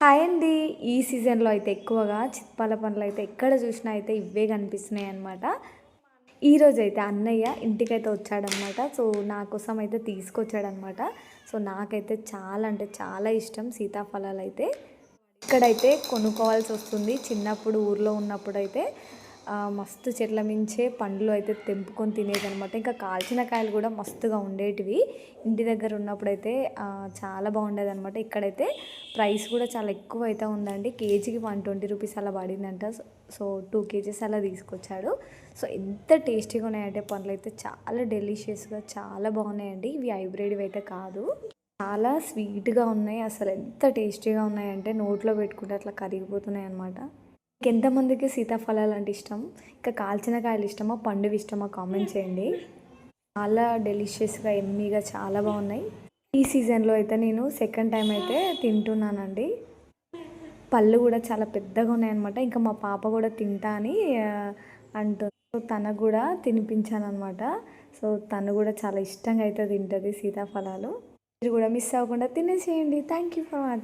Hi అండి. ఈ సీజన్‌లో అయితే ఎక్కువగా చిత్పాల పండ్లయితే ఎక్కడ చూసినా అయితే ఇవే కనిపిస్తున్నాయన్నమాట. ఈరోజైతే అన్నయ్య ఇంటికైతే వచ్చాడనమాట. సో, నా కోసం అయితే తీసుకొచ్చాడనమాట. సో, నాకైతే చాలా అంటే చాలా ఇష్టం సీతాఫలాలైతే. ఇక్కడైతే కొనుక్కోవాల్సొస్తుంది. చిన్నప్పుడు ఊర్లో ఉన్నప్పుడైతే మస్తు చెట్ల మించే పండ్లు అయితే తెంపుకొని తినేదనమాట. ఇంకా కాల్చిన కాయలు కూడా మస్తుగా ఉండేటివి. ఇంటి దగ్గర ఉన్నప్పుడైతే చాలా బాగుండేదనమాట. ఇక్కడైతే ప్రైస్ కూడా చాలా ఎక్కువ అయితే ఉందండి. కేజీకి 120 రూపీస్ అలా పడిందంట. సో 2 కేజీస్ అలా తీసుకొచ్చాడు. సో ఎంత టేస్టీగా ఉన్నాయంటే పండ్లు అయితే చాలా డెలిషియస్గా చాలా బాగున్నాయండి. ఇవి హైబ్రిడ్వి అయితే కాదు. చాలా స్వీట్‌గా ఉన్నాయి. అసలు ఎంత టేస్టీగా ఉన్నాయంటే నోట్లో పెట్టుకుంటే అట్లా కరిగిపోతున్నాయి అనమాట. ఎంతమందికి సీతాఫలాలంటే ఇష్టం? ఇంకా కాల్చిన కాయలు ఇష్టమా? పండువి ఇష్టమా? కామెంట్ చేయండి. చాలా డెలిషియస్‌గా, యమ్మీగా చాలా బాగున్నాయి. ఈ సీజన్‌లో అయితే నేను సెకండ్ టైం అయితే తింటున్నానండి. పళ్ళు కూడా చాలా పెద్దగా ఉన్నాయన్నమాట. ఇంకా మా పాప కూడా తింటా అని అంటుంది. సో తనకు కూడా తినిపించాననమాట. సో తను కూడా చాలా ఇష్టంగా అయితే తింటది సీతాఫలాలు. మీరు కూడా మిస్ అవ్వకుండా తినేసేయండి. Thank you for watching.